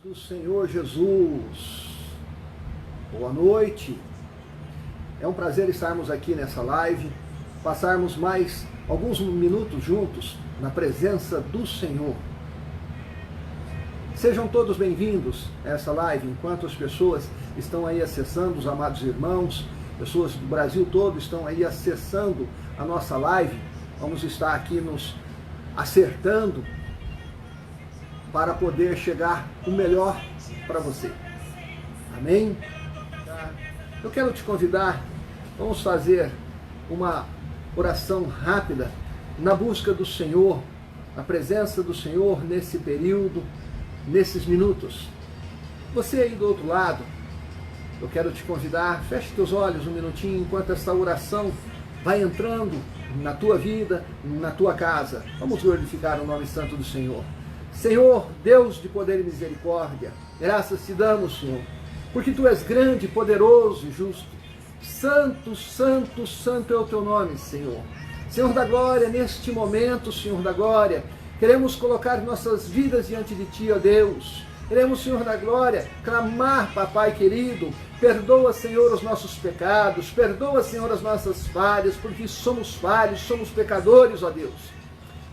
do Senhor Jesus, boa noite. É um prazer estarmos aqui nessa live, passarmos mais alguns minutos juntos na presença do Senhor. Sejam todos bem-vindos a essa live, enquanto as pessoas estão aí acessando, os amados irmãos, pessoas do Brasil todo estão aí acessando a nossa live. Vamos estar aqui nos acertando para poder chegar o melhor para você. Amém? Eu quero te convidar, vamos fazer uma oração rápida na busca do Senhor, na presença do Senhor nesse período, nesses minutos. Você aí do outro lado, eu quero te convidar, feche teus olhos um minutinho enquanto essa oração vai entrando na tua vida, na tua casa. Vamos glorificar o nome santo do Senhor. Senhor, Deus de poder e misericórdia, graças te damos, Senhor, porque tu és grande, poderoso e justo. Santo, santo, santo é o teu nome, Senhor. Senhor da glória, neste momento, Senhor da glória, queremos colocar nossas vidas diante de ti, ó Deus. Queremos, Senhor da glória, clamar, papai querido, perdoa, Senhor, os nossos pecados, perdoa, Senhor, as nossas falhas, porque somos falhos, somos pecadores, ó Deus.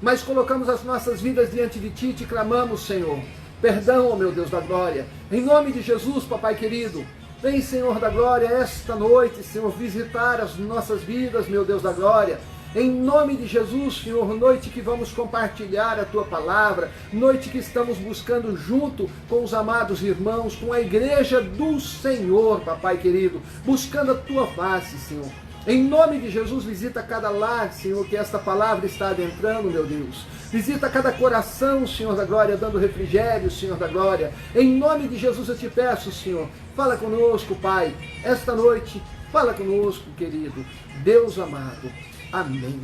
Mas colocamos as nossas vidas diante de ti e te clamamos, Senhor. Perdão, ó meu Deus da glória. Em nome de Jesus, papai querido, vem, Senhor da glória, esta noite, Senhor, visitar as nossas vidas, meu Deus da glória. Em nome de Jesus, Senhor, noite que vamos compartilhar a Tua palavra, noite que estamos buscando junto com os amados irmãos, com a igreja do Senhor, papai querido, buscando a Tua face, Senhor. Em nome de Jesus, visita cada lar, Senhor, que esta palavra está adentrando, meu Deus. Visita cada coração, Senhor da glória, dando refrigério, Senhor da glória. Em nome de Jesus eu te peço, Senhor, fala conosco, Pai, esta noite, fala conosco, querido, Deus amado. Amém.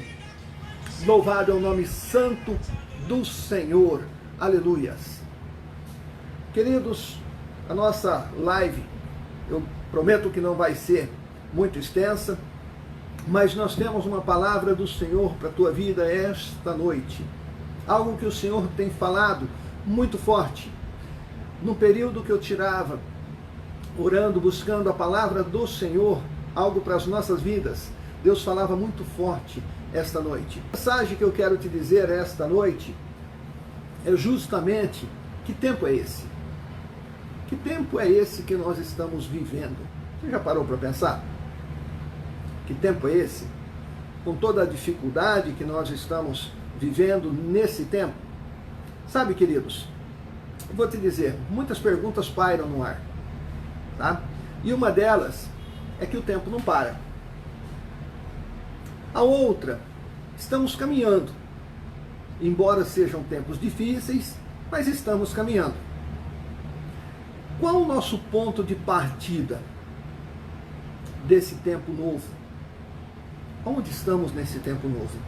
Louvado é o nome santo do Senhor. Aleluias. Queridos, a nossa live, eu prometo que não vai ser muito extensa, mas nós temos uma palavra do Senhor para a tua vida esta noite. Algo que o Senhor tem falado muito forte. No período que eu tirava, orando, buscando a palavra do Senhor, algo para as nossas vidas, Deus falava muito forte esta noite. A mensagem que eu quero te dizer esta noite é justamente: que tempo é esse? Que tempo é esse que nós estamos vivendo? Você já parou para pensar? Que tempo é esse? Com toda a dificuldade que nós estamos vivendo nesse tempo. Sabe, queridos, eu vou te dizer, muitas perguntas pairam no ar, tá? E uma delas é que o tempo não para. A outra, estamos caminhando. Embora sejam tempos difíceis, mas estamos caminhando. Qual o nosso ponto de partida desse tempo novo? Onde estamos nesse tempo novo?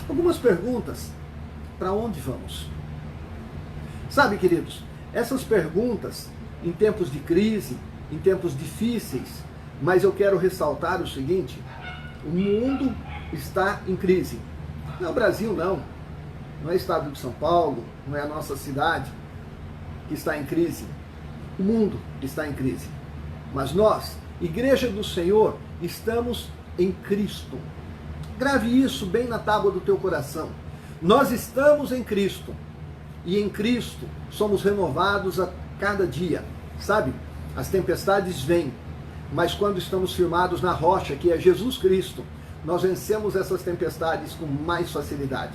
Algumas perguntas. Para onde vamos? Sabe, queridos, essas perguntas em tempos de crise, em tempos difíceis, mas eu quero ressaltar o seguinte: o mundo está em crise. Não é o Brasil, não. Não é o estado de São Paulo, não é a nossa cidade que está em crise. O mundo está em crise. Mas nós, Igreja do Senhor, estamos em Cristo. Grave isso bem na tábua do teu coração. Nós estamos em Cristo. E em Cristo somos renovados a cada dia. Sabe? As tempestades vêm. Mas quando estamos firmados na rocha, que é Jesus Cristo, nós vencemos essas tempestades com mais facilidade.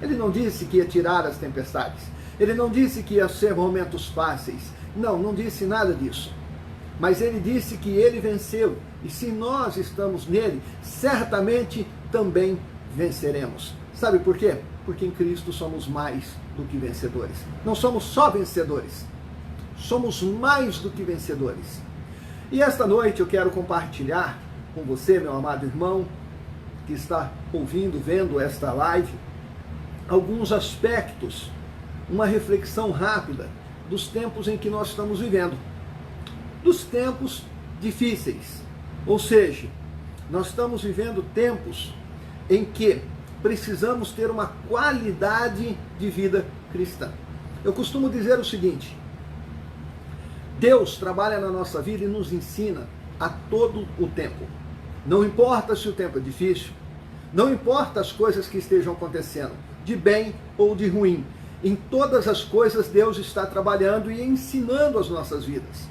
Ele não disse que ia tirar as tempestades. Ele não disse que ia ser momentos fáceis. Não disse nada disso. Mas ele disse que ele venceu. E se nós estamos nele, certamente também venceremos. Sabe por quê? Porque em Cristo somos mais do que vencedores. Não somos só vencedores. Somos mais do que vencedores. E esta noite eu quero compartilhar com você, meu amado irmão, que está ouvindo, vendo esta live, alguns aspectos, uma reflexão rápida dos tempos em que nós estamos vivendo. Dos tempos difíceis. Ou seja, nós estamos vivendo tempos em que precisamos ter uma qualidade de vida cristã. Eu costumo dizer o seguinte: Deus trabalha na nossa vida e nos ensina a todo o tempo. Não importa se o tempo é difícil, não importa as coisas que estejam acontecendo, de bem ou de ruim. Em todas as coisas Deus está trabalhando e ensinando as nossas vidas.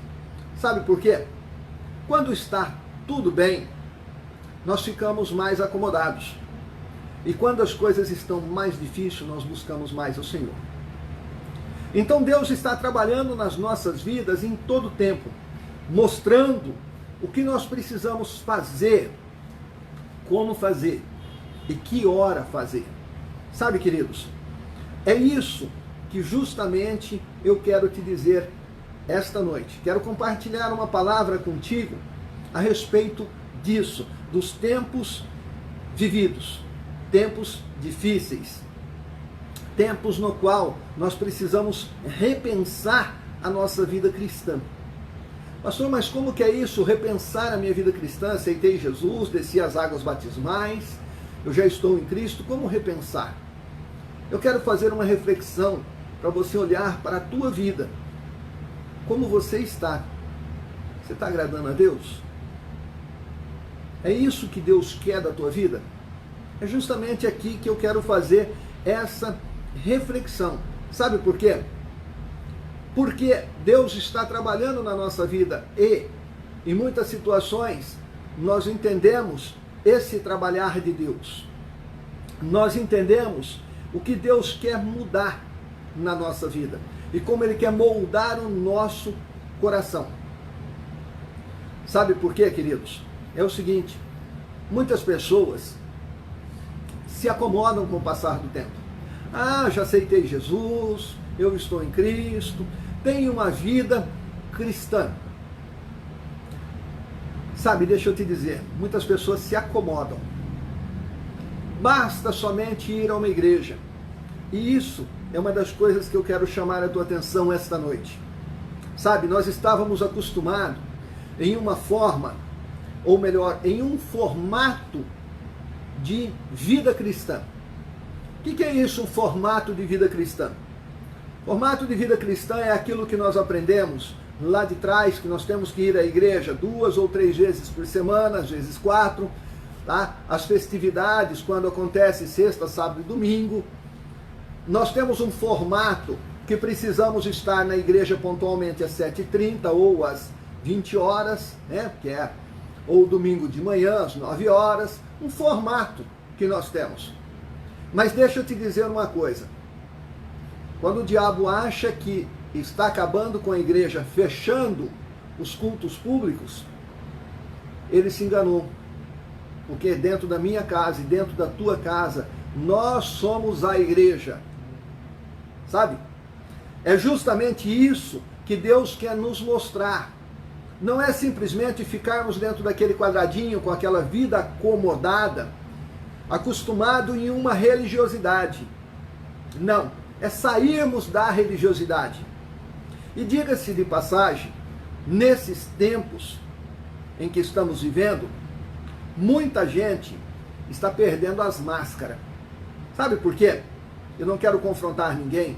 Sabe por quê? Quando está tudo bem, nós ficamos mais acomodados. E quando as coisas estão mais difíceis, nós buscamos mais o Senhor. Então Deus está trabalhando nas nossas vidas em todo o tempo, mostrando o que nós precisamos fazer, como fazer e que hora fazer. Sabe, queridos, é isso que justamente eu quero te dizer esta noite. Quero compartilhar uma palavra contigo a respeito disso, dos tempos vividos, tempos difíceis, tempos no qual nós precisamos repensar a nossa vida cristã. Pastor, mas como que é isso? Repensar a minha vida cristã? Aceitei Jesus, desci as águas batismais, eu já estou em Cristo, como repensar? Eu quero fazer uma reflexão para você olhar para a tua vida. Como você está? Você está agradando a Deus? É isso que Deus quer da tua vida? É justamente aqui que eu quero fazer essa reflexão. Sabe por quê? Porque Deus está trabalhando na nossa vida e, em muitas situações, nós entendemos esse trabalhar de Deus. Nós entendemos o que Deus quer mudar na nossa vida e como Ele quer moldar o nosso coração. Sabe por quê, queridos? É o seguinte, muitas pessoas se acomodam com o passar do tempo. Ah, já aceitei Jesus, eu estou em Cristo, tenho uma vida cristã. Sabe, deixa eu te dizer, muitas pessoas se acomodam. Basta somente ir a uma igreja. E isso é uma das coisas que eu quero chamar a tua atenção esta noite. Sabe, nós estávamos acostumados em uma forma, ou melhor, em um formato de vida cristã. O que é isso, um formato de vida cristã? Formato de vida cristã é aquilo que nós aprendemos lá de trás, que nós temos que ir à igreja 2 ou 3 vezes por semana, às vezes 4, tá? As festividades, quando acontece sexta, sábado e domingo. Nós temos um formato que precisamos estar na igreja pontualmente às 7h30 ou às 20 horas, né? Que é ou domingo de manhã às 9 horas, um formato que nós temos. Mas deixa eu te dizer uma coisa. Quando o diabo acha que está acabando com a igreja, fechando os cultos públicos, ele se enganou. Porque dentro da minha casa e dentro da tua casa, nós somos a igreja. Sabe? É justamente isso que Deus quer nos mostrar. Não é simplesmente ficarmos dentro daquele quadradinho com aquela vida acomodada, acostumado em uma religiosidade. Não, é sairmos da religiosidade. E diga-se de passagem, nesses tempos em que estamos vivendo, muita gente está perdendo as máscaras. Sabe por quê? Eu não quero confrontar ninguém,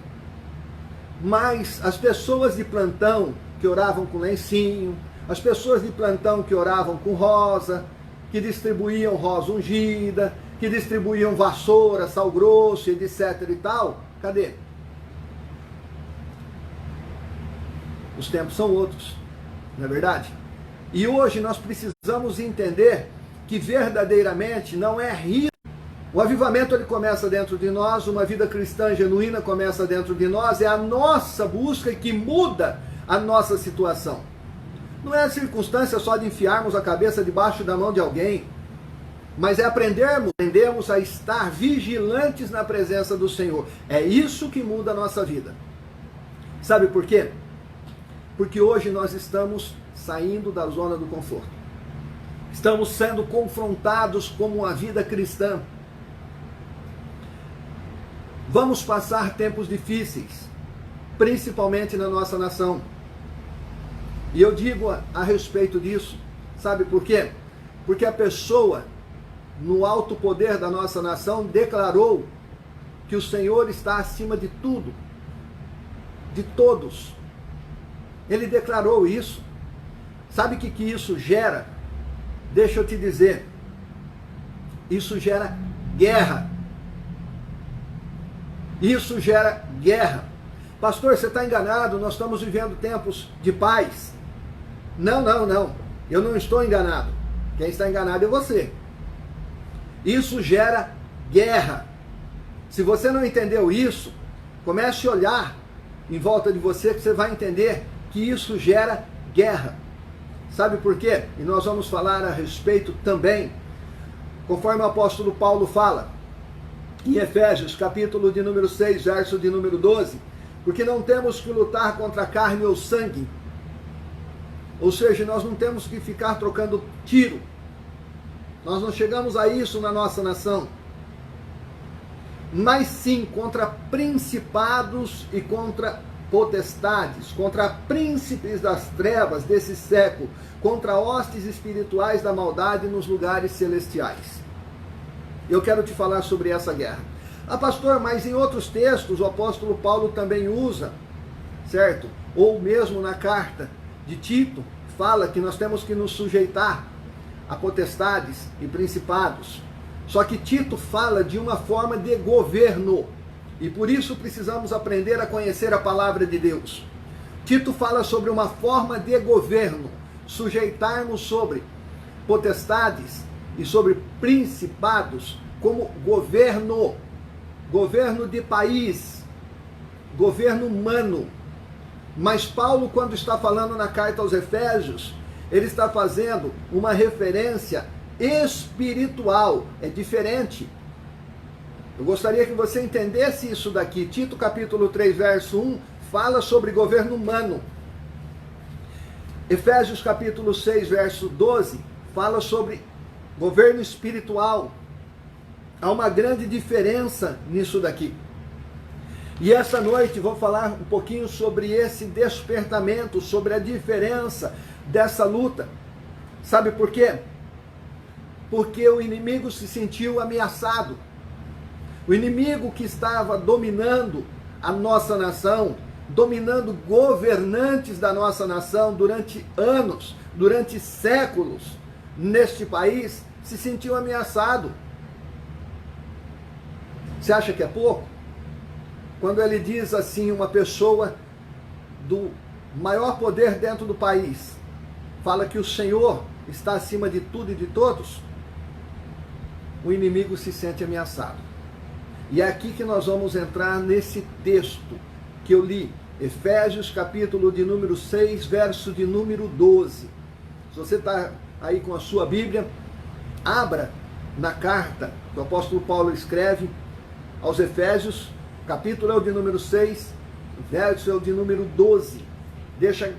mas as pessoas de plantão que oravam com lencinho, as pessoas de plantão que oravam com rosa, que distribuíam rosa ungida, que distribuíam vassoura, sal grosso, etc e tal, cadê? Os tempos são outros, não é verdade? E hoje nós precisamos entender que verdadeiramente não é rir. O avivamento ele começa dentro de nós, uma vida cristã genuína começa dentro de nós, é a nossa busca que muda a nossa situação. Não é a circunstância só de enfiarmos a cabeça debaixo da mão de alguém, mas é aprendermos a estar vigilantes na presença do Senhor. É isso que muda a nossa vida. Sabe por quê? Porque hoje nós estamos saindo da zona do conforto. Estamos sendo confrontados com uma vida cristã. Vamos passar tempos difíceis, principalmente na nossa nação. E eu digo a respeito disso, sabe por quê? Porque a pessoa, no alto poder da nossa nação, declarou que o Senhor está acima de tudo, de todos. Ele declarou isso. Sabe o que isso gera? Deixa eu te dizer. Isso gera guerra. Isso gera guerra. Pastor, você está enganado, nós estamos vivendo tempos de paz. Não. Eu não estou enganado. Quem está enganado é você. Isso gera guerra. Se você não entendeu isso, comece a olhar em volta de você que você vai entender que isso gera guerra. Sabe por quê? E nós vamos falar a respeito também, conforme o apóstolo Paulo fala, em Efésios, capítulo de número 6, verso de número 12, porque não temos que lutar contra a carne ou sangue, ou seja, nós não temos que ficar trocando tiro, nós não chegamos a isso na nossa nação, mas sim contra principados e contra potestades, contra príncipes das trevas desse século, contra hostes espirituais da maldade nos lugares celestiais. Eu quero te falar sobre essa guerra. Ah, pastor, mas em outros textos o apóstolo Paulo também usa, certo? Ou mesmo na carta de Tito, fala que nós temos que nos sujeitar a potestades e principados. Só que Tito fala de uma forma de governo. E por isso precisamos aprender a conhecer a palavra de Deus. Tito fala sobre uma forma de governo, sujeitar-nos sobre potestades e sobre principados como governo, governo de país, governo humano. Mas Paulo, quando está falando na carta aos Efésios, ele está fazendo uma referência espiritual, é diferente. Eu gostaria que você entendesse isso daqui. Tito capítulo 3, verso 1, fala sobre governo humano. Efésios capítulo 6, verso 12, fala sobre governo espiritual. Há uma grande diferença nisso daqui. E essa noite vou falar um pouquinho sobre esse despertamento, sobre a diferença dessa luta. Sabe por quê? Porque o inimigo se sentiu ameaçado. O inimigo que estava dominando a nossa nação, dominando governantes da nossa nação durante anos, durante séculos, neste país, se sentiu ameaçado. Você acha que é pouco? Quando ele diz assim, uma pessoa do maior poder dentro do país, fala que o Senhor está acima de tudo e de todos, o inimigo se sente ameaçado. E é aqui que nós vamos entrar nesse texto que eu li, Efésios capítulo de número 6, verso de número 12. Se você está aí com a sua Bíblia, abra na carta que o apóstolo Paulo escreve aos Efésios, capítulo é o de número 6, verso é o de número 12. Deixa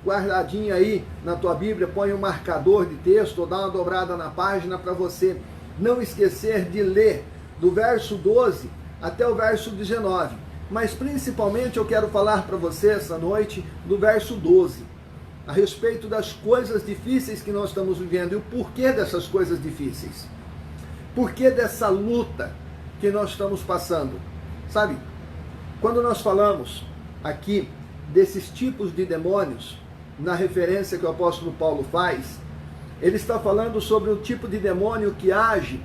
guardadinho aí na tua Bíblia, põe um marcador de texto ou dá uma dobrada na página para você não esquecer de ler do verso 12 até o verso 19. Mas principalmente eu quero falar para você essa noite do verso 12, a respeito das coisas difíceis que nós estamos vivendo e o porquê dessas coisas difíceis. Porquê dessa luta que nós estamos passando. Sabe, quando nós falamos aqui desses tipos de demônios, na referência que o apóstolo Paulo faz, ele está falando sobre o tipo de demônio que age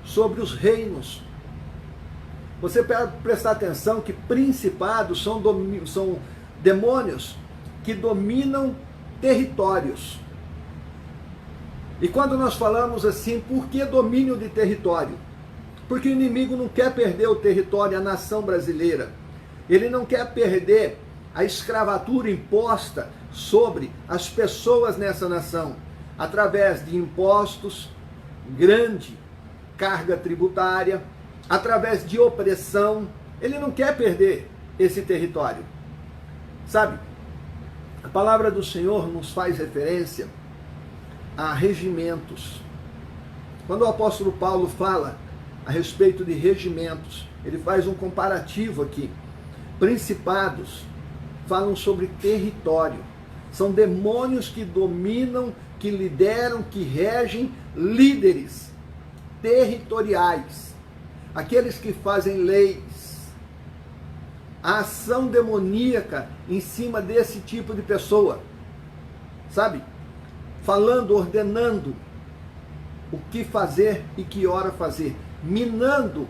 sobre os reinos. Você pode prestar atenção que principados são demônios que dominam territórios. E quando nós falamos assim, por que domínio de território? Porque o inimigo não quer perder o território, a nação brasileira. Ele não quer perder a escravatura imposta sobre as pessoas nessa nação, através de impostos, grande carga tributária, através de opressão. Ele não quer perder esse território. Sabe, a palavra do Senhor nos faz referência a regimentos. Quando o apóstolo Paulo fala a respeito de regimentos, ele faz um comparativo aqui. Principados falam sobre território. São demônios que dominam, que lideram, que regem, líderes territoriais. Aqueles que fazem leis. a ação demoníaca em cima desse tipo de pessoa, sabe? Falando, ordenando o que fazer e que hora fazer, minando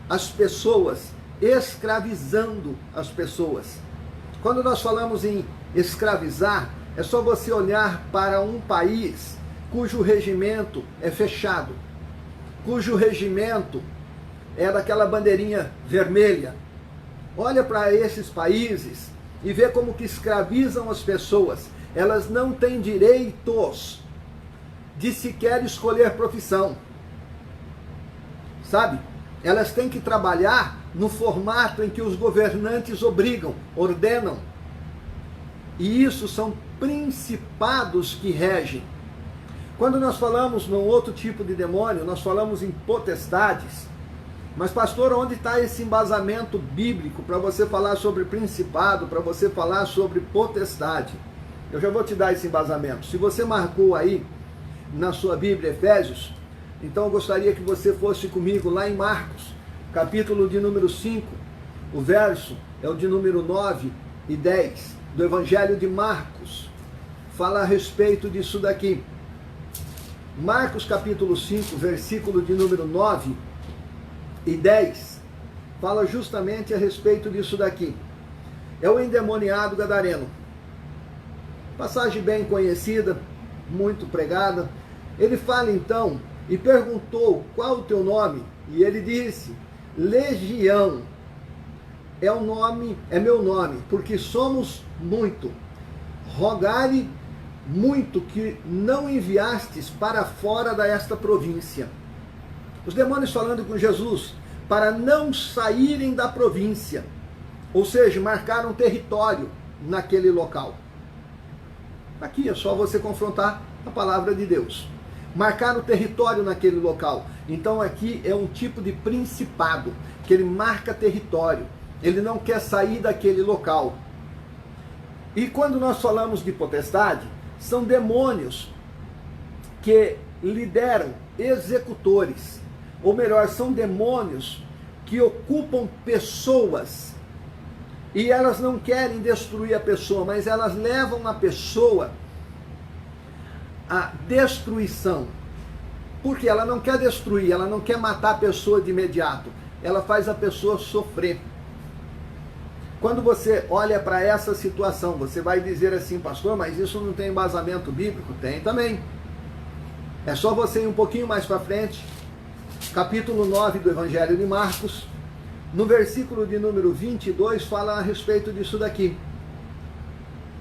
as pessoas, escravizando as pessoas. Quando nós falamos em escravizar, é só você olhar para um país cujo regimento é fechado, cujo regimento é daquela bandeirinha vermelha. Olha para esses países e vê como que escravizam as pessoas. Elas não têm direitos de sequer escolher profissão, sabe? Elas têm que trabalhar no formato em que os governantes obrigam, ordenam. E isso são principados que regem. Quando nós falamos num outro tipo de demônio, nós falamos em potestades. Mas pastor, onde está esse embasamento bíblico para você falar sobre principado, para você falar sobre potestade? Eu já vou te dar esse embasamento. Se você marcou aí na sua Bíblia Efésios, então eu gostaria que você fosse comigo lá em Marcos, capítulo de número 5, o verso é o de número 9 e 10, do Evangelho de Marcos. Fala a respeito disso daqui. Marcos capítulo 5, versículo de número 9 e 10, fala justamente a respeito disso daqui. É o endemoniado gadareno. Passagem bem conhecida, muito pregada. Ele fala então, e perguntou, qual o teu nome? E ele disse, Legião, é o nome, é meu nome, porque somos muito. Rogai muito que não enviastes para fora desta província. Os demônios falando com Jesus, para não saírem da província, ou seja, marcaram território naquele local. Aqui é só você confrontar a palavra de Deus. Marcar o território naquele local. Então aqui é um tipo de principado, que ele marca território. Ele não quer sair daquele local. E quando nós falamos de potestade, são demônios que lideram executores. Ou melhor, são demônios que ocupam pessoas. E elas não querem destruir a pessoa, mas elas levam a pessoa à destruição. Porque ela não quer destruir, ela não quer matar a pessoa de imediato. Ela faz a pessoa sofrer. Quando você olha para essa situação, você vai dizer assim, pastor, mas isso não tem embasamento bíblico? Tem também. É só você ir um pouquinho mais para frente, capítulo 9 do Evangelho de Marcos, no versículo de número 22, fala a respeito disso daqui.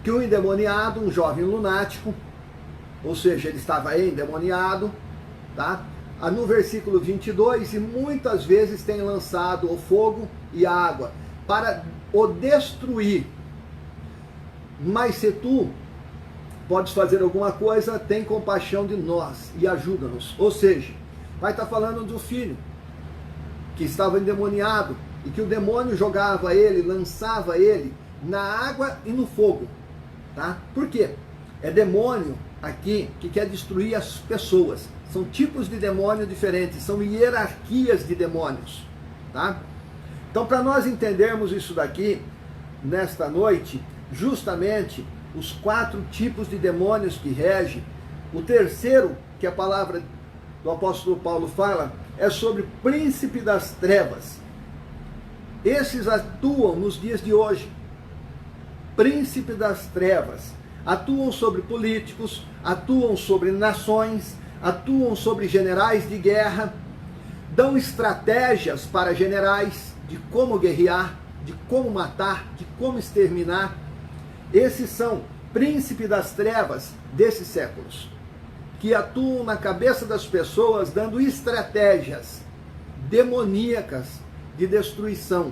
Que um endemoniado, um jovem lunático, ou seja, ele estava endemoniado, tá? No versículo 22, e muitas vezes tem lançado o fogo e a água para o destruir. Mas se tu podes fazer alguma coisa, tem compaixão de nós e ajuda-nos. Ou seja, vai estar falando do filho que estava endemoniado e que o demônio jogava ele, lançava ele na água e no fogo, tá? Por quê? É demônio aqui que quer destruir as pessoas. São tipos de demônio diferentes, são hierarquias de demônios, tá? Então, para nós entendermos isso daqui, nesta noite, justamente os 4 tipos de demônios que regem, o terceiro, que a palavra do apóstolo Paulo fala, é sobre o príncipe das trevas. Esses atuam nos dias de hoje. Príncipe das trevas. Atuam sobre políticos, atuam sobre nações, atuam sobre generais de guerra, dão estratégias para generais de como guerrear, de como matar, de como exterminar. Esses são príncipes das trevas desses séculos, que atuam na cabeça das pessoas, dando estratégias demoníacas de destruição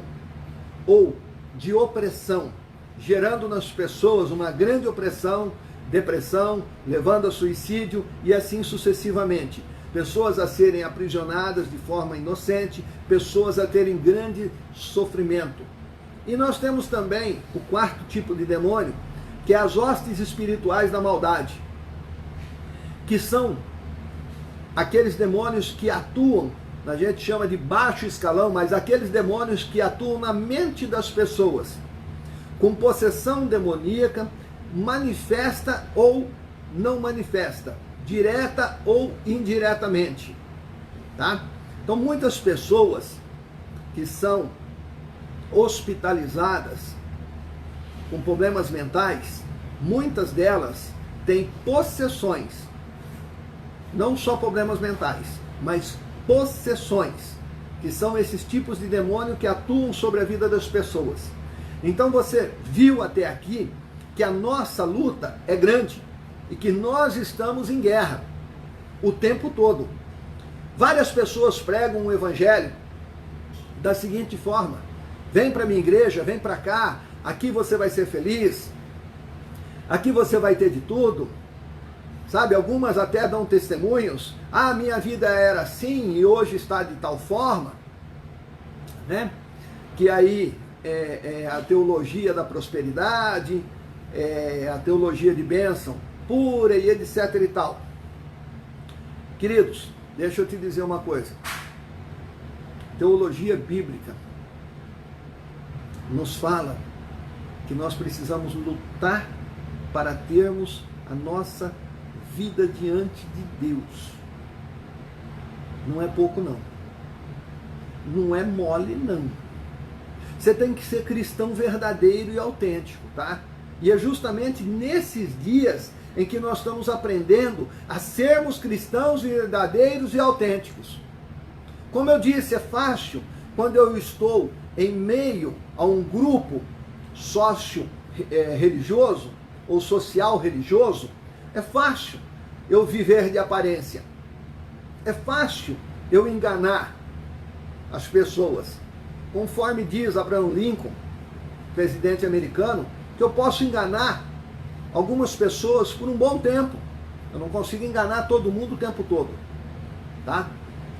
ou de opressão, gerando nas pessoas uma grande opressão, depressão, levando a suicídio e assim sucessivamente. Pessoas a serem aprisionadas de forma inocente, pessoas a terem grande sofrimento. E nós temos também o 4º tipo de demônio, que é as hostes espirituais da maldade, que são aqueles demônios que atuam a gente chama de baixo escalão, mas aqueles demônios que atuam na mente das pessoas, com possessão demoníaca, manifesta ou não manifesta, direta ou indiretamente, tá? Então muitas pessoas que são hospitalizadas com problemas mentais, muitas delas têm possessões, não só problemas mentais, mas possessões, que são esses tipos de demônio que atuam sobre a vida das pessoas. Então você viu até aqui que a nossa luta é grande e que nós estamos em guerra o tempo todo. Várias pessoas pregam o evangelho da seguinte forma: vem para minha igreja, vem para cá, aqui você vai ser feliz, aqui você vai ter de tudo. Sabe, algumas até dão testemunhos: ah, minha vida era assim e hoje está de tal forma, né? Que aí é a teologia da prosperidade, a teologia de bênção pura e etc e tal. Queridos, deixa eu te dizer uma coisa. Teologia bíblica nos fala que nós precisamos lutar para termos a nossa vida diante de Deus. Não é pouco não. Não é mole não. Você tem que ser cristão verdadeiro e autêntico, tá? E é justamente nesses dias em que nós estamos aprendendo a sermos cristãos verdadeiros e autênticos. Como eu disse, é fácil quando eu estou em meio a um grupo religioso ou social religioso, é fácil eu viver de aparência. É fácil eu enganar as pessoas. Conforme diz Abraham Lincoln, presidente americano, que eu posso enganar algumas pessoas por um bom tempo. Eu não consigo enganar todo mundo o tempo todo, tá?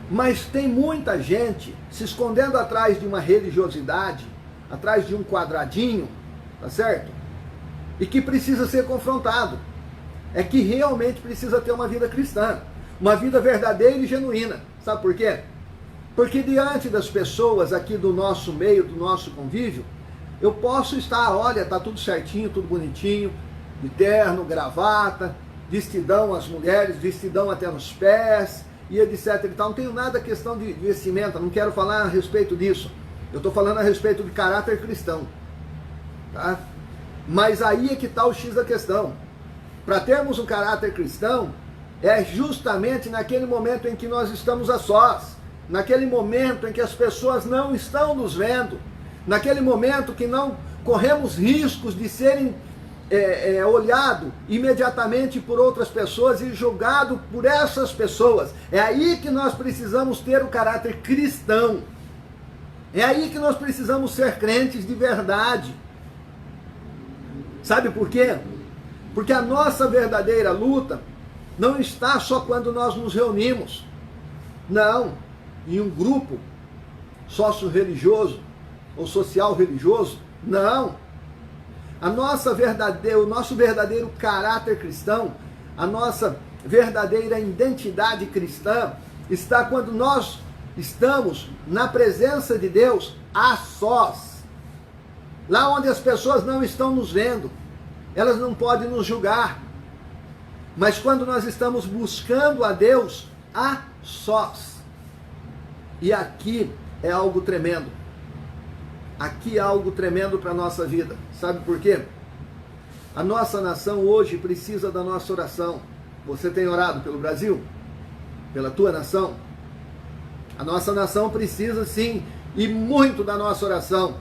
Mas tem muita gente se escondendo atrás de uma religiosidade, atrás de um quadradinho, tá certo? E que precisa ser confrontado. É que realmente precisa ter uma vida cristã, uma vida verdadeira e genuína. Sabe por quê? Porque diante das pessoas aqui do nosso meio, do nosso convívio, eu posso estar, olha, tá tudo certinho, tudo bonitinho, de terno, gravata, vestidão as mulheres, vestidão até nos pés, e etc e tal. Não tenho nada questão de vestimenta, não quero falar a respeito disso. Eu estou falando a respeito de caráter cristão, tá? Mas aí é que está o X da questão. Para termos um caráter cristão, é justamente naquele momento em que nós estamos a sós, naquele momento em que as pessoas não estão nos vendo, naquele momento que não corremos riscos de serem olhado imediatamente por outras pessoas e julgado por essas pessoas. É aí que nós precisamos ter o caráter cristão. É aí que nós precisamos ser crentes de verdade. Sabe por quê? Porque a nossa verdadeira luta não está só quando nós nos reunimos. Não, em um grupo sócio-religioso ou social-religioso. Não. O nosso verdadeiro caráter cristão, a nossa verdadeira identidade cristã está quando nós estamos na presença de Deus a sós. Lá onde as pessoas não estão nos vendo, elas não podem nos julgar. Mas quando nós estamos buscando a Deus a sós. E aqui é algo tremendo. Aqui é algo tremendo para a nossa vida. Sabe por quê? A nossa nação hoje precisa da nossa oração. Você tem orado pelo Brasil? Pela tua nação? A nossa nação precisa sim, e muito da nossa oração.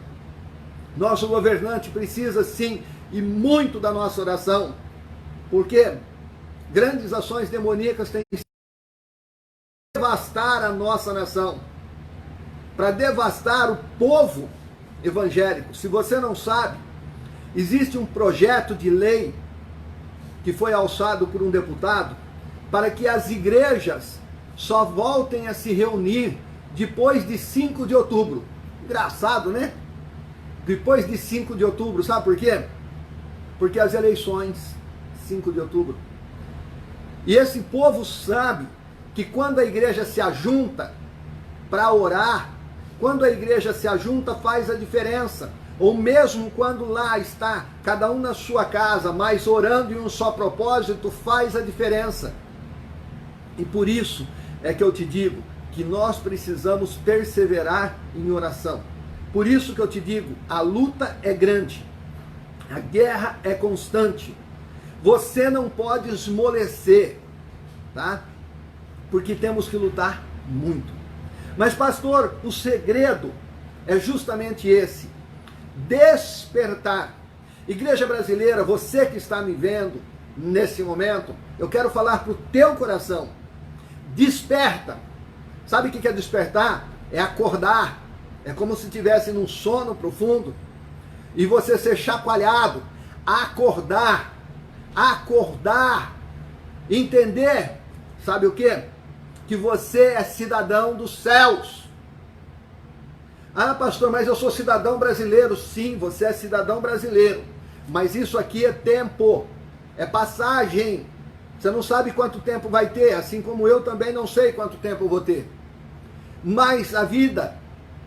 Nosso governante precisa sim, e muito da nossa oração. Porque grandes ações demoníacas têm que devastar a nossa nação. Para devastar o povo evangélico. Se você não sabe, existe um projeto de lei que foi alçado por um deputado para que as igrejas só voltem a se reunir depois de 5 de outubro. Engraçado, né? Depois de 5 de outubro, sabe por quê? Porque as eleições, 5 de outubro. E esse povo sabe que quando a igreja se ajunta, para orar, quando a igreja se ajunta, faz a diferença. Ou mesmo quando lá está cada um na sua casa, mas orando em um só propósito, faz a diferença. E por isso é que eu te digo que nós precisamos perseverar em oração. Por isso que eu te digo, a luta é grande, a guerra é constante. Você não pode esmorecer, tá? Porque temos que lutar muito. Mas pastor, o segredo é justamente esse: despertar. Igreja brasileira, você que está me vendo nesse momento, eu quero falar para o teu coração: desperta. Sabe o que é despertar? É acordar. É como se estivesse num sono profundo e você ser chacoalhado. Acordar. Acordar. Entender, sabe o quê? Que você é cidadão dos céus. Ah, pastor, mas eu sou cidadão brasileiro. Sim, você é cidadão brasileiro. Mas isso aqui é tempo, é passagem. Você não sabe quanto tempo vai ter, assim como eu também não sei quanto tempo eu vou ter. Mas a vida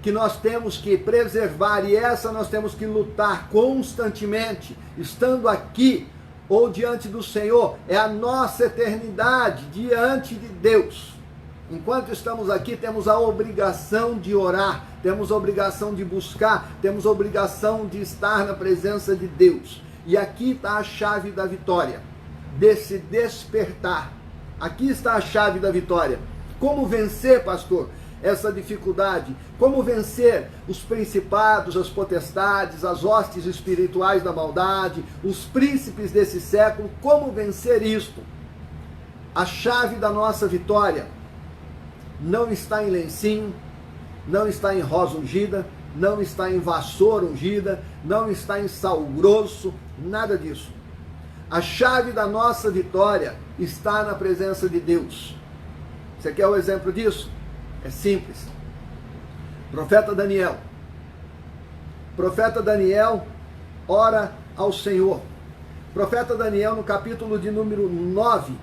que nós temos que preservar, e essa nós temos que lutar constantemente, estando aqui ou diante do Senhor, é a nossa eternidade diante de Deus. Enquanto estamos aqui, temos a obrigação de orar, temos a obrigação de buscar, temos a obrigação de estar na presença de Deus. E aqui está a chave da vitória, desse despertar. Aqui está a chave da vitória. Como vencer, pastor, essa dificuldade? Como vencer os principados, as potestades, as hostes espirituais da maldade, os príncipes desse século? Como vencer isto? A chave da nossa vitória não está em lencinho, não está em rosa ungida, não está em vassoura ungida, não está em sal grosso, nada disso. A chave da nossa vitória está na presença de Deus. Você quer o exemplo disso? É simples. Profeta Daniel. Profeta Daniel ora ao Senhor. Profeta Daniel, no capítulo de número 9,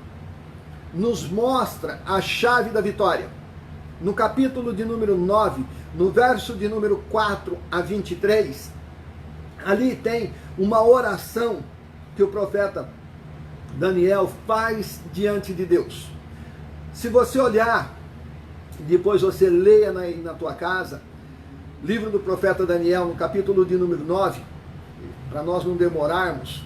nos mostra a chave da vitória. No capítulo de número 9, no verso de número 4 a 23, ali tem uma oração que o profeta Daniel faz diante de Deus. Se você olhar, depois você leia na tua casa, livro do profeta Daniel, no capítulo de número 9, para nós não demorarmos,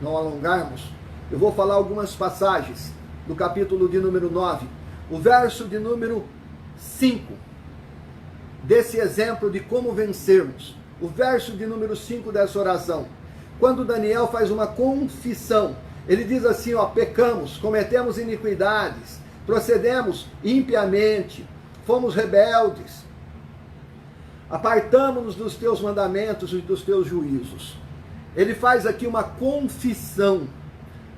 não alongarmos, eu vou falar algumas passagens do capítulo de número 9, o verso de número 5, desse exemplo de como vencermos. O verso de número 5 dessa oração, quando Daniel faz uma confissão, ele diz assim, ó: pecamos, cometemos iniquidades, procedemos impiamente, fomos rebeldes, apartamo-nos dos teus mandamentos e dos teus juízos. Ele faz aqui uma confissão.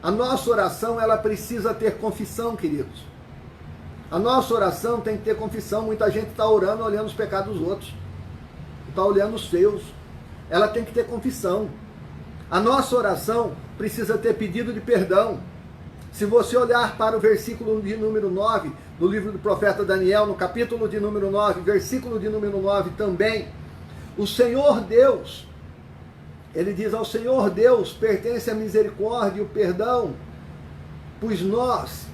A nossa oração, ela precisa ter confissão, queridos. A nossa oração tem que ter confissão. Muita gente está orando olhando os pecados dos outros, está olhando os seus. Ela tem que ter confissão. A nossa oração precisa ter pedido de perdão. Se você olhar para o versículo de número 9, do livro do profeta Daniel, no capítulo de número 9, versículo de número 9 também, o Senhor Deus, ele diz: ao Senhor Deus pertence a misericórdia e o perdão, pois nós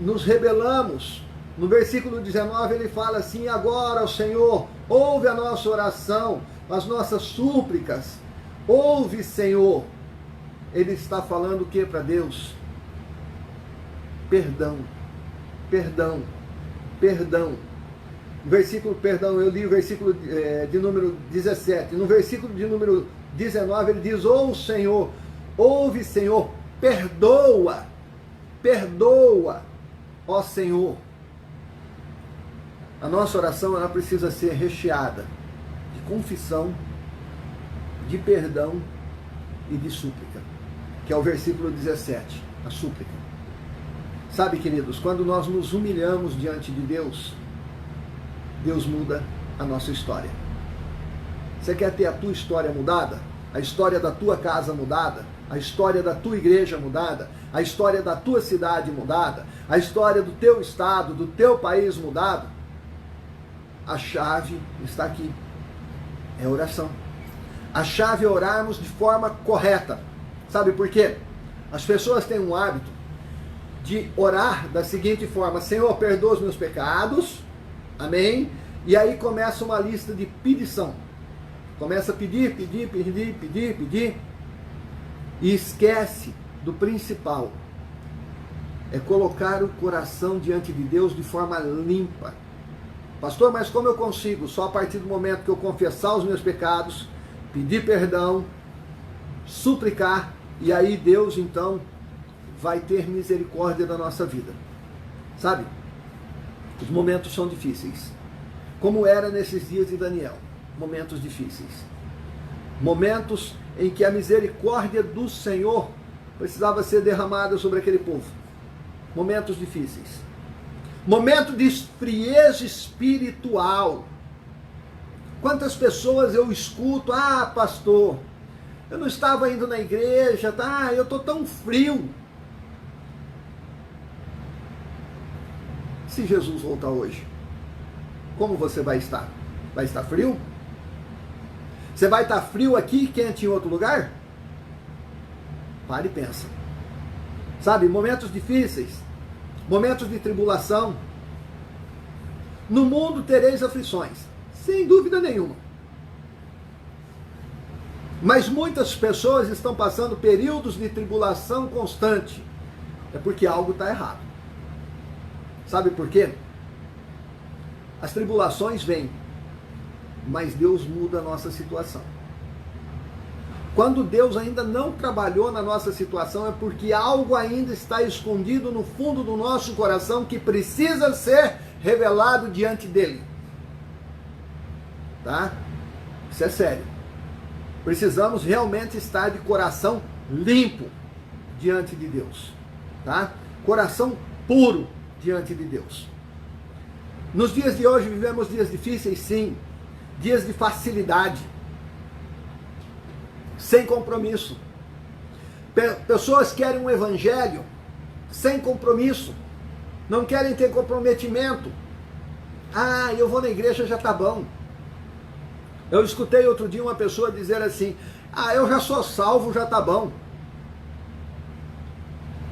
nos rebelamos. No versículo 19 ele fala assim: agora, o Senhor, ouve a nossa oração, as nossas súplicas, ouve, Senhor. Ele está falando o que para Deus? Perdão, perdão, perdão. Eu li o versículo de número 17. No versículo de número 19 ele diz: Senhor, ouve, Senhor, perdoa, perdoa, ó Senhor. A nossa oração, ela precisa ser recheada de confissão, de perdão e de súplica, que é o versículo 17, a súplica. Sabe, queridos, quando nós nos humilhamos diante de Deus, Deus muda a nossa história. Você quer ter a tua história mudada? A história da tua casa mudada? A história da tua igreja mudada? A história da tua cidade mudada? A história do teu estado, do teu país mudado? A chave está aqui. É oração. A chave é orarmos de forma correta. Sabe por quê? As pessoas têm um hábito de orar da seguinte forma: Senhor, perdoa os meus pecados. Amém? E aí começa uma lista de pedição. Começa a pedir, pedir, pedir, pedir, pedir. E esquece do principal. É colocar o coração diante de Deus de forma limpa. Pastor, mas como eu consigo? Só a partir do momento que eu confessar os meus pecados, pedir perdão, suplicar, e aí Deus então vai ter misericórdia da nossa vida. Sabe? Os momentos são difíceis. Como era nesses dias de Daniel. Momentos difíceis. Momentos em que a misericórdia do Senhor precisava ser derramada sobre aquele povo. Momentos difíceis. Momento de frieza espiritual. Quantas pessoas eu escuto: ah, pastor, eu não estava indo na igreja, tá? Eu estou tão frio. Se Jesus voltar hoje, como você vai estar? Vai estar frio? Você vai estar frio aqui e quente em outro lugar? Pare e pensa. Sabe, momentos difíceis, momentos de tribulação. No mundo tereis aflições, sem dúvida nenhuma. Mas muitas pessoas estão passando períodos de tribulação constante. É porque algo está errado. Sabe por quê? As tribulações vêm, mas Deus muda a nossa situação. Quando Deus ainda não trabalhou na nossa situação, é porque algo ainda está escondido no fundo do nosso coração que precisa ser revelado diante dele. Tá? Isso é sério. Precisamos realmente estar de coração limpo diante de Deus. Tá? Coração puro diante de Deus. Nos dias de hoje vivemos dias difíceis, sim. Dias de facilidade. Sem compromisso. Pessoas querem um evangelho sem compromisso. Não querem ter comprometimento. Ah, eu vou na igreja, já tá bom. Eu escutei outro dia uma pessoa dizer assim: ah, eu já sou salvo, já tá bom.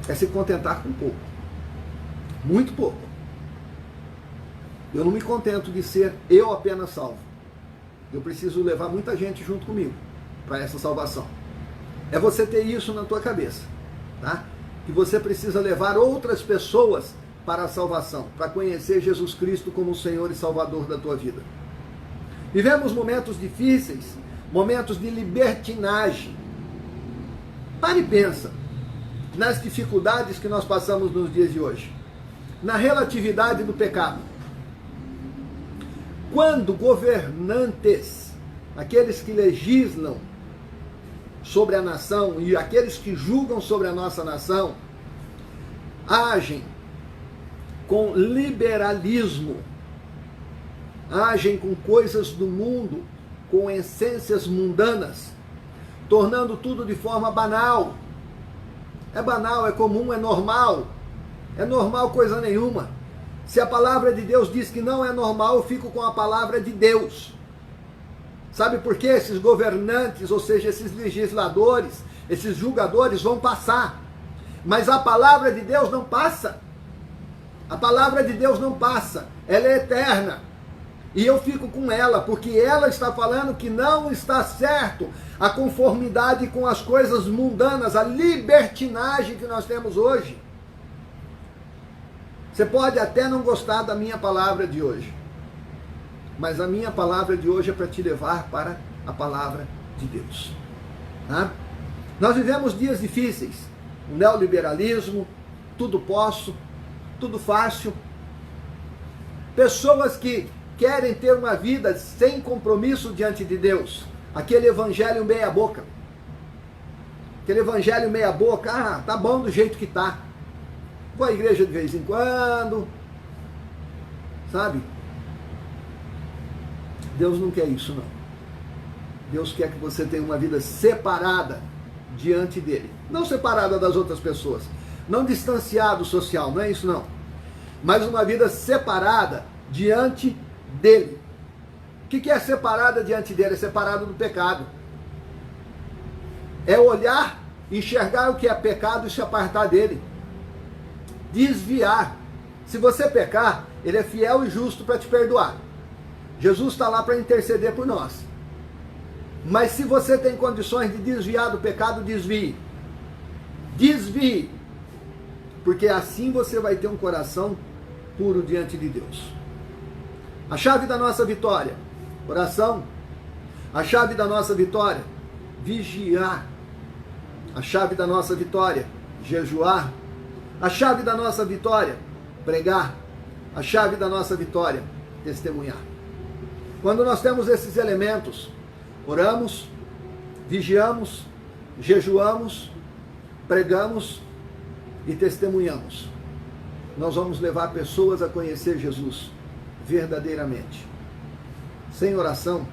É se contentar com pouco. Muito pouco. Eu não me contento de ser eu apenas salvo. Eu preciso levar muita gente junto comigo para essa salvação. É você ter isso na tua cabeça, tá? Que você precisa levar outras pessoas para a salvação, para conhecer Jesus Cristo como o Senhor e Salvador da tua vida. Vivemos momentos difíceis, momentos de libertinagem. Pare e pensa nas dificuldades que nós passamos nos dias de hoje, na relatividade do pecado. Quando governantes, aqueles que legislam sobre a nação e aqueles que julgam sobre a nossa nação, agem com liberalismo, agem com coisas do mundo, com essências mundanas, tornando tudo de forma banal. É banal, é comum, é normal. É normal coisa nenhuma. Se a palavra de Deus diz que não é normal, eu fico com a palavra de Deus. Sabe por quê? Esses governantes, ou seja, esses legisladores, esses julgadores vão passar. Mas a palavra de Deus não passa. A palavra de Deus não passa. Ela é eterna. E eu fico com ela, porque ela está falando que não está certo a conformidade com as coisas mundanas, a libertinagem que nós temos hoje. Você pode até não gostar da minha palavra de hoje, mas a minha palavra de hoje é para te levar para a palavra de Deus. Tá? Nós vivemos dias difíceis, o neoliberalismo, tudo posso, tudo fácil. Pessoas que querem ter uma vida sem compromisso diante de Deus. Aquele evangelho meia boca. Aquele evangelho meia boca, ah, tá bom do jeito que tá. Vou à igreja de vez em quando, sabe? Deus não quer isso, não. Deus quer que você tenha uma vida separada diante dele. Não separada das outras pessoas. Não distanciado social, não é isso não. Mas uma vida separada diante dele. que é separada diante dele? É separado do pecado. É olhar, enxergar o que é pecado e se apartar dele. Desviar. Se você pecar, ele é fiel e justo para te perdoar. Jesus está lá para interceder por nós. Mas se você tem condições de desviar do pecado, desvie. Desvie. Porque assim você vai ter um coração puro diante de Deus. A chave da nossa vitória, oração. A chave da nossa vitória, vigiar. A chave da nossa vitória, jejuar. A chave da nossa vitória, pregar. A chave da nossa vitória, testemunhar. Quando nós temos esses elementos, oramos, vigiamos, jejuamos, pregamos e testemunhamos, nós vamos levar pessoas a conhecer Jesus verdadeiramente. Sem oração,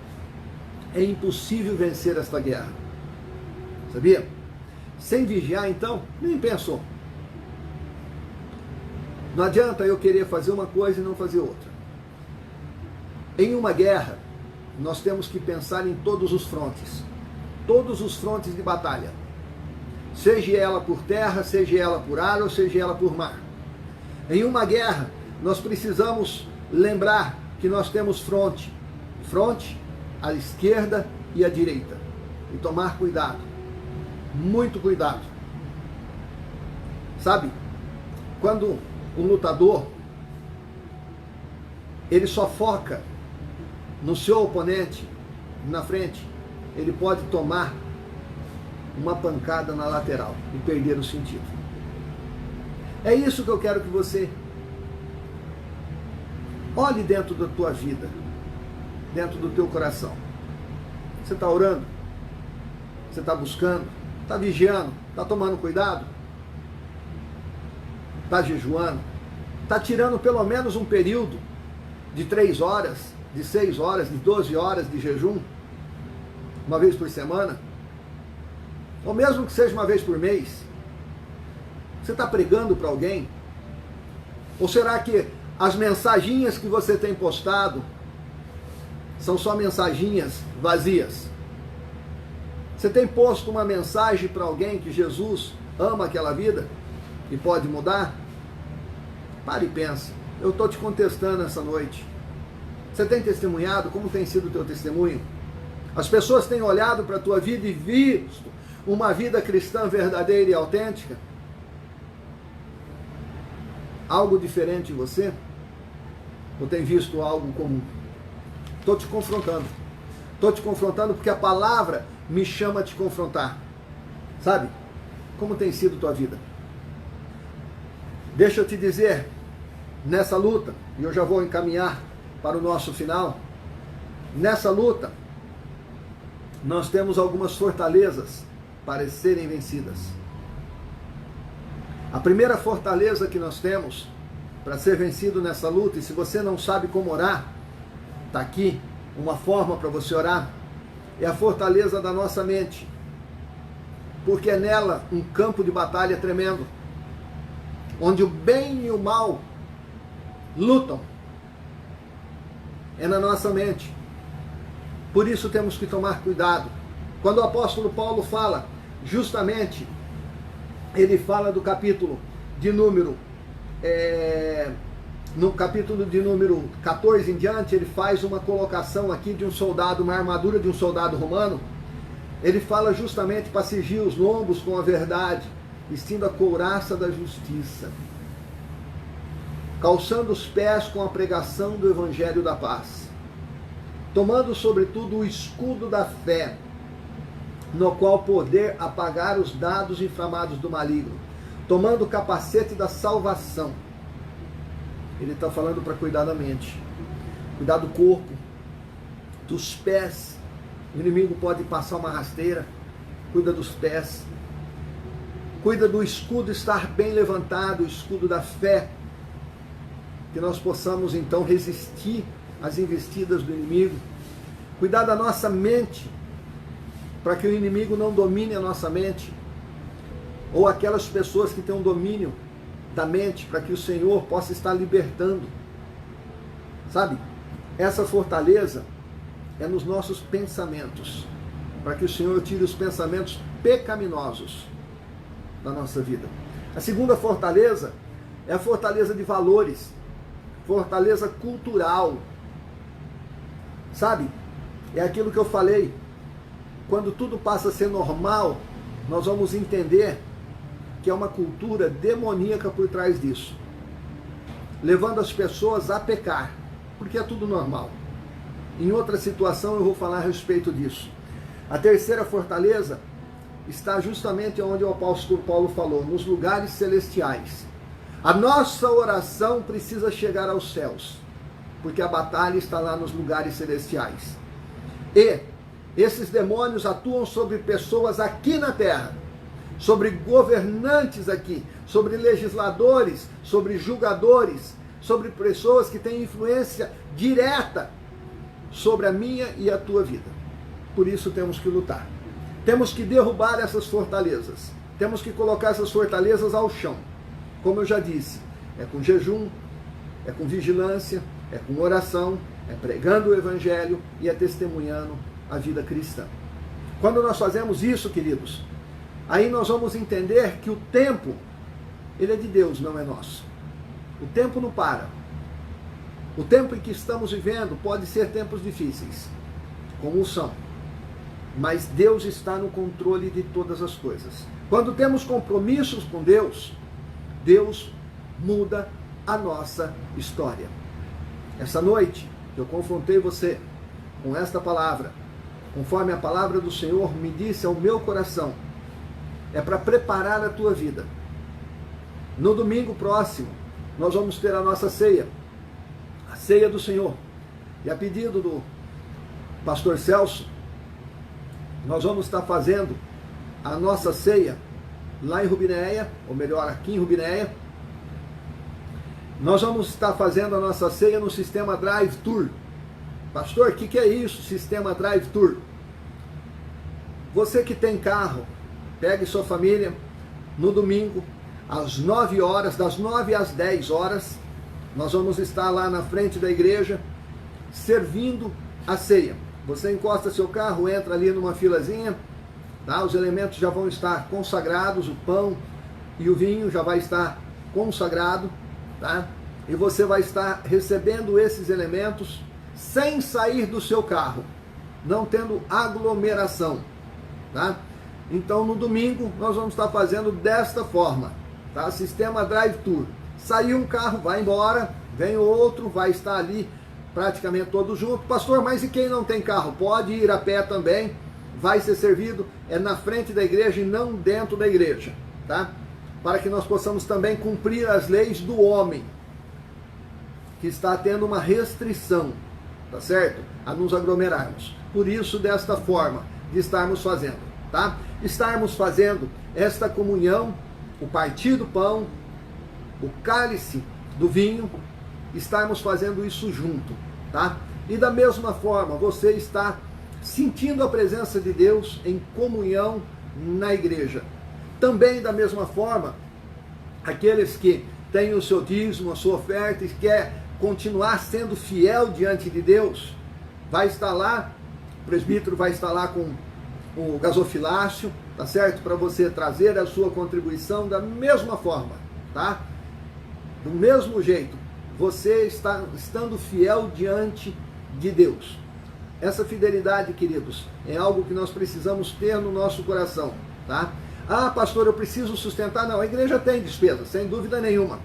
é impossível vencer esta guerra. Sabia? Sem vigiar, então, nem pensou. Não adianta eu querer fazer uma coisa e não fazer outra. Em uma guerra, nós temos que pensar em todos os frontes de batalha. Seja ela por terra, seja ela por ar ou seja ela por mar. Em uma guerra, nós precisamos lembrar que nós temos fronte à esquerda e à direita. E tomar cuidado, muito cuidado. Sabe, quando um lutador, ele só foca no seu oponente, na frente, ele pode tomar uma pancada na lateral e perder o sentido. É isso que eu quero que você olhe dentro da tua vida, dentro do teu coração. Você está orando? Você está buscando? Está vigiando? Está tomando cuidado? Está jejuando? Está tirando pelo menos um período de 3 horas, de 6 horas, de 12 horas de jejum, uma vez por semana? Ou mesmo que seja uma vez por mês? Você está pregando para alguém? Ou será que as mensaginhas que você tem postado são só mensaginhas vazias? Você tem posto uma mensagem para alguém que Jesus ama aquela vida e pode mudar? Pare e pense. Eu estou te contestando essa noite. Você tem testemunhado? Como tem sido o teu testemunho? As pessoas têm olhado para a tua vida e visto uma vida cristã verdadeira e autêntica? Algo diferente em você? Ou tem visto algo comum? Estou te confrontando. Estou te confrontando porque a palavra me chama a te confrontar. Sabe? Como tem sido tua vida? Deixa eu te dizer, nessa luta, e eu já vou encaminhar para o nosso final, nessa luta, nós temos algumas fortalezas para serem vencidas. A primeira fortaleza que nós temos para ser vencido nessa luta, e se você não sabe como orar, está aqui uma forma para você orar, é a fortaleza da nossa mente, porque é nela um campo de batalha tremendo, onde o bem e o mal lutam, é na nossa mente. Por isso temos que tomar cuidado. Quando o apóstolo Paulo fala, justamente, ele fala do capítulo de número, no capítulo de número 14 em diante, ele faz uma colocação aqui de um soldado, uma armadura de um soldado romano. Ele fala justamente para cingir os lombos com a verdade, vestindo a couraça da justiça, calçando os pés com a pregação do evangelho da paz, tomando sobretudo o escudo da fé, no qual poder apagar os dados inflamados do maligno, tomando o capacete da salvação. Ele está falando para cuidar da mente, cuidar do corpo, dos pés. O inimigo pode passar uma rasteira, cuida dos pés, cuida do escudo estar bem levantado, o escudo da fé, que nós possamos então resistir às investidas do inimigo. Cuidar da nossa mente, para que o inimigo não domine a nossa mente, ou aquelas pessoas que têm um domínio da mente, para que o Senhor possa estar libertando. Sabe? Essa fortaleza é nos nossos pensamentos, para que o Senhor tire os pensamentos pecaminosos da nossa vida. A segunda fortaleza é a fortaleza de valores, fortaleza cultural. Sabe? É aquilo que eu falei. Quando tudo passa a ser normal, nós vamos entender que é uma cultura demoníaca por trás disso, levando as pessoas a pecar, porque é tudo normal. Em outra situação eu vou falar a respeito disso. A terceira fortaleza está justamente onde o apóstolo Paulo falou, nos lugares celestiais. A nossa oração precisa chegar aos céus, porque a batalha está lá nos lugares celestiais. E esses demônios atuam sobre pessoas aqui na terra, sobre governantes aqui, sobre legisladores, sobre julgadores, sobre pessoas que têm influência direta sobre a minha e a tua vida. Por isso temos que lutar. Temos que derrubar essas fortalezas. Temos que colocar essas fortalezas ao chão. Como eu já disse, é com jejum, é com vigilância, é com oração, é pregando o evangelho e é testemunhando a vida cristã. Quando nós fazemos isso, queridos, aí nós vamos entender que o tempo, ele é de Deus, não é nosso. O tempo não para. O tempo em que estamos vivendo pode ser tempos difíceis, como são. Mas Deus está no controle de todas as coisas. Quando temos compromissos com Deus, Deus muda a nossa história. Essa noite, eu confrontei você com esta palavra, conforme a palavra do Senhor me disse ao meu coração, é para preparar a tua vida. No domingo próximo, nós vamos ter a nossa ceia, a ceia do Senhor. E a pedido do pastor Celso, nós vamos estar fazendo a nossa ceia lá em Rubinéia, ou melhor, aqui em Rubinéia. Nós vamos estar fazendo a nossa ceia no sistema Drive-Thru. Pastor, o que é isso, sistema Drive-Thru? Você que tem carro, pegue sua família no domingo, às 9 horas, das 9 às 10 horas, nós vamos estar lá na frente da igreja, servindo a ceia. Você encosta seu carro, entra ali numa filazinha, tá? Os elementos já vão estar consagrados, o pão e o vinho já vai estar consagrado, tá? E você vai estar recebendo esses elementos sem sair do seu carro, não tendo aglomeração, tá? Então no domingo nós vamos estar fazendo desta forma, tá? Sistema Drive-Thru. Saiu um carro, vai embora, vem outro, vai estar ali praticamente todos juntos. Pastor, mas e quem não tem carro? Pode ir a pé também, vai ser servido, é na frente da igreja e não dentro da igreja, tá? Para que nós possamos também cumprir as leis do homem, que está tendo uma restrição, tá certo? A nos aglomerarmos. Por isso, desta forma, de estarmos fazendo, tá? Estarmos fazendo esta comunhão, o partir do pão, o cálice do vinho, estarmos fazendo isso junto, tá? E da mesma forma, você está sentindo a presença de Deus em comunhão na igreja. Também da mesma forma, aqueles que têm o seu dízimo, a sua oferta e quer continuar sendo fiel diante de Deus, vai estar lá, o presbítero vai estar lá com o gasofilácio, tá certo? Para você trazer a sua contribuição da mesma forma, tá? Do mesmo jeito, você está estando fiel diante de Deus. Essa fidelidade, queridos, é algo que nós precisamos ter no nosso coração, tá? Ah, pastor, eu preciso sustentar. Não, a igreja tem despesa, sem dúvida nenhuma.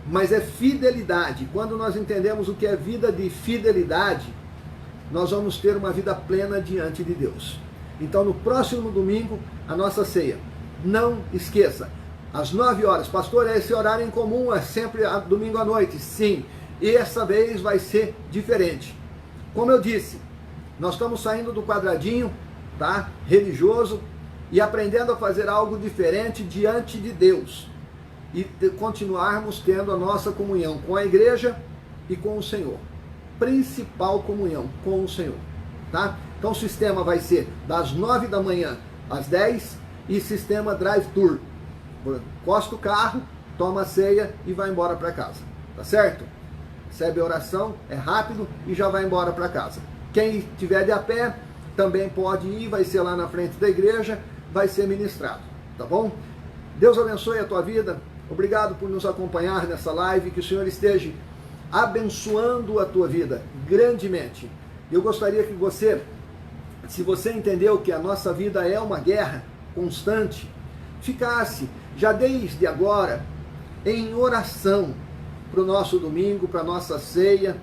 Mas é fidelidade. Quando nós entendemos o que é vida de fidelidade, nós vamos ter uma vida plena diante de Deus. Então, no próximo domingo, a nossa ceia. Não esqueça, às 9 horas. Pastor, é esse horário em comum, é sempre domingo à noite. Sim, e essa vez vai ser diferente. Como eu disse, nós estamos saindo do quadradinho, tá, religioso, e aprendendo a fazer algo diferente diante de Deus. E continuarmos tendo a nossa comunhão com a igreja e com o Senhor. Principal comunhão com o Senhor, tá? Então o sistema vai ser das 9 da manhã às 10 e sistema Drive-Thru. Encosta o carro, toma a ceia e vai embora para casa, tá certo? Recebe a oração, é rápido e já vai embora para casa. Quem estiver de a pé também pode ir, vai ser lá na frente da igreja, vai ser ministrado, tá bom? Deus abençoe a tua vida. Obrigado por nos acompanhar nessa live, que o Senhor esteja abençoando a tua vida grandemente. Eu gostaria que você, se você entendeu que a nossa vida é uma guerra constante, ficasse já desde agora em oração para o nosso domingo, para a nossa ceia,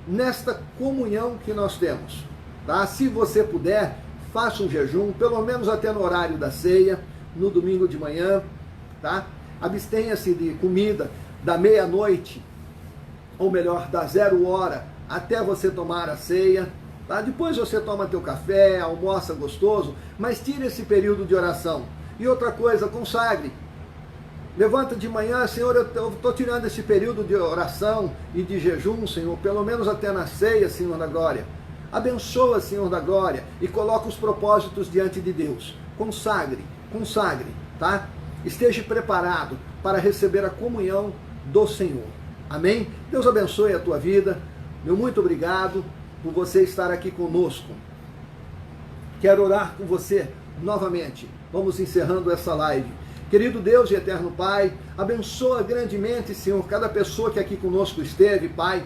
nesta comunhão que nós temos, tá? Se você puder, faça um jejum, pelo menos até no horário da ceia, no domingo de manhã, tá? Abstenha-se de comida da meia-noite, ou melhor, da 0h, até você tomar a ceia, tá? Depois você toma teu café, almoça gostoso, mas tire esse período de oração. E outra coisa, consagre. Levanta de manhã, Senhor, eu estou tirando esse período de oração e de jejum, Senhor, pelo menos até na ceia, Senhor da glória. Abençoa, Senhor da glória, e coloca os propósitos diante de Deus. Consagre, tá? Esteja preparado para receber a comunhão do Senhor. Amém? Deus abençoe a tua vida. Meu muito obrigado por você estar aqui conosco. Quero orar com você novamente. Vamos encerrando essa live. Querido Deus e eterno Pai, abençoa grandemente, Senhor, cada pessoa que aqui conosco esteve, Pai,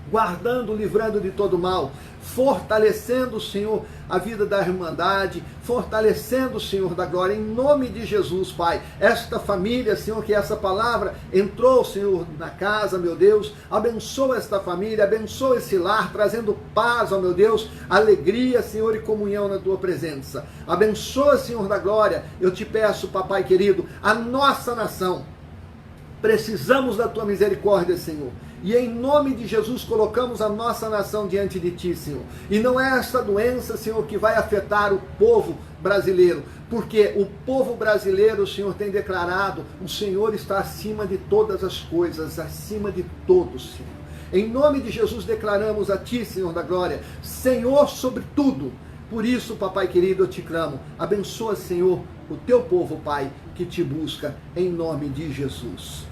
guardando, livrando de todo mal, fortalecendo, Senhor, a vida da irmandade, fortalecendo, Senhor da glória, em nome de Jesus, Pai, esta família, Senhor, que essa palavra entrou, Senhor, na casa, meu Deus, abençoa esta família, abençoa esse lar, trazendo paz, ó meu Deus, alegria, Senhor, e comunhão na tua presença, abençoa, Senhor da glória, eu te peço, papai querido, a nossa nação, precisamos da tua misericórdia, Senhor. E em nome de Jesus colocamos a nossa nação diante de ti, Senhor. E não é essa doença, Senhor, que vai afetar o povo brasileiro. Porque o povo brasileiro, o Senhor tem declarado, o Senhor está acima de todas as coisas, acima de todos, Senhor. Em nome de Jesus declaramos a ti, Senhor da glória, Senhor sobre tudo. Por isso, papai querido, eu te clamo. Abençoa, Senhor, o teu povo, Pai, que te busca, em nome de Jesus.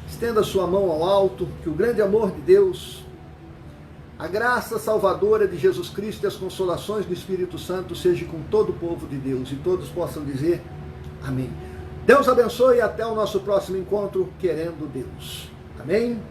Estenda sua mão ao alto, que o grande amor de Deus, a graça salvadora de Jesus Cristo e as consolações do Espírito Santo seja com todo o povo de Deus e todos possam dizer amém. Deus abençoe e até o nosso próximo encontro, querendo Deus. Amém?